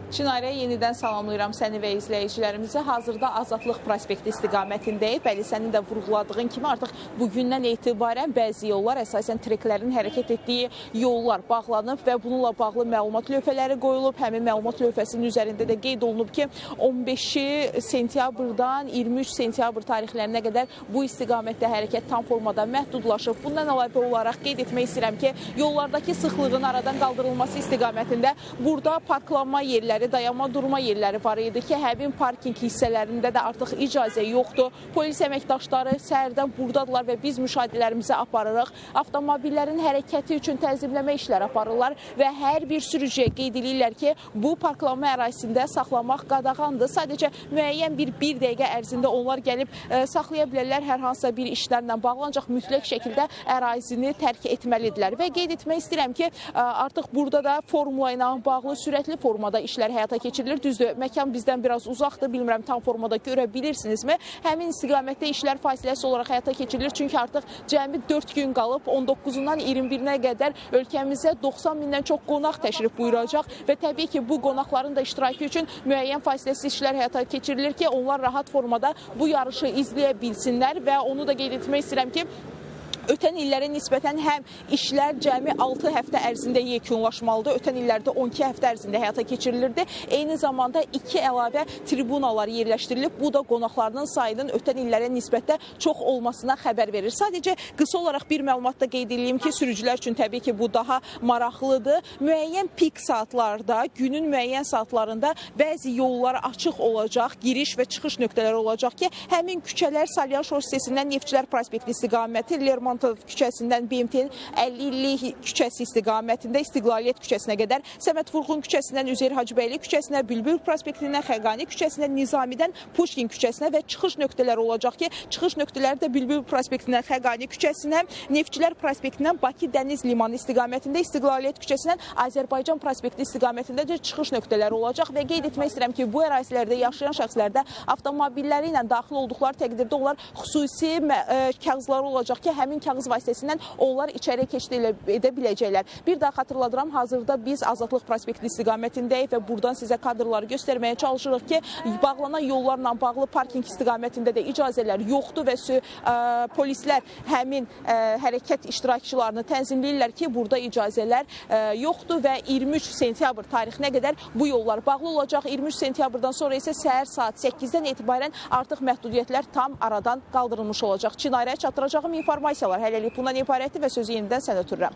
Çinarəyə yenidən salamlayıram səni və izləyicilərimizi. Hazırda Azadlıq prospekti istiqamətindəyik. Bəli, sənin də vurğuladığın kimi artıq bugündən etibarən bəzi yollar, əsasən treklərin hərəkət etdiyi yollar bağlanıb və bununla bağlı məlumat lövhələri qoyulub. Həmin məlumat lövhəsinin üzərində də qeyd olunub ki, 15 sentyabrdan 23 sentyabr tarixlərinə qədər bu istiqamətdə hərəkət tam formada məhdudlaşıb. Bundan əlavə olaraq qeyd etmək istəyirəm ki, yollardakı sıxlığın aradan qaldırılması istiqamətində burada parklanma yerləri, dayanma durma yerləri var idi ki, həmin parking hissələrində də artıq icazə yoxdur. Polis əməkdaşları səhərdən buradadılar və biz müşahidələrimizi aparırıq. Avtomobillərin hərəkəti üçün tənzimləmə işləri aparırlar və hər bir sürücüyə qeyd edirlər ki, bu parklanma ərazisində saxlamaq qadağandır. Sadəcə müəyyən bir dəqiqə ərzində onlar gəlib saxlaya bilərlər hər hansısa bir işlərlə bağlı, ancaq mütləq şəkildə ərazini tərk etməlidirlər. Və qeyd etmək istəyirəm ki, artıq burada da formula ilə bağlı sürətli formada işlər həyata keçirilir. Düzdür, məkan bizdən biraz uzaqdır, bilmirəm tam formada görə bilirsinizmi? Həmin istiqamətdə işlər fasiləsi olaraq həyata keçirilir. Çünki artıq cəmi 4 gün qalıb, 19-undan 21-nə qədər ölkəmizə 90 mindən çox qonaq təşrif buyuracaq və təbii ki, bu qonaqların da iştirakı üçün müəyyən fasiləsiz işlər həyata keçirilir ki, onlar rahat formada bu yarışı izləyə bilsinlər və onu da qeyd etmək istəyirəm ki, ötən illərə nisbətən həm işlər cəmi 6 həftə ərzində yekunlaşmalıdır. Ötən illərdə 12 həftə ərzində həyata keçirilirdi. Eyni zamanda 2 əlavə tribunalar yerləşdirilib. Bu da qonaqlarının sayının ötən illərə nisbətdə çox olmasına xəbər verir. Sadəcə qısa olaraq bir məlumatda qeyd edeyim ki, sürücülər üçün təbii ki, bu daha maraqlıdır. Müəyyən pik saatlarda, günün müəyyən saatlarında bəzi yollar açıq olacaq, giriş və çıxış nöqtələri olacaq ki, həmin küçələr Salyan şossesindən Neftçilər prospekti istiqaməti, Lermont küçəsindən BMT-nin 50 küçəsi istiqamətində İstiqlaliyyət küçəsinə qədər, Səməd Vurğun küçəsindən Üzeyir Hacıbəyli küçəsinə, Bülbül prospektindən Xəqani küçəsinə, Nizamidən Pushkin küçəsinə və çıxış nöqtələri olacaq ki, çıxış nöqtələri də Bülbül prospektindən Xəqani küçəsinə, Neftçilər prospektindən Bakı Dəniz Limanı istiqamətində, İstiqlaliyyət küçəsindən Azərbaycan prospekti istiqamətində də çıxış nöqtələri olacaq və qeyd etmək istəyirəm ki, bu ərazilərdə yaşayan şəxslərdə avtomobilləri ilə daxil olduqları təqdirdə onlar xüsusi kağızları olacaq ki, həmin kağız vasitəsindən onlar içəriyə keçid edə biləcəklər. Bir daha xatırladıram, hazırda biz Azadlıq prospekti istiqamətindəyik və buradan sizə kadrları göstərməyə çalışırıq ki, bağlanan yollarla bağlı parking istiqamətində də icazələr yoxdur və polislər həmin hərəkət iştirakçılarını tənzimləyirlər ki, burada icazələr yoxdur və 23 sentyabr tarixinə qədər bu yollar bağlı olacaq. 23 sentyabrdan sonra isə səhər saat 8-dən etibarən artıq məhdudiyyətlər tam aradan qaldırılmış olacaq. Çinarəyə çatdıracağım informasiyalar hələlik bundan ibarətdir və sözü yenidən sənə ötürürəm.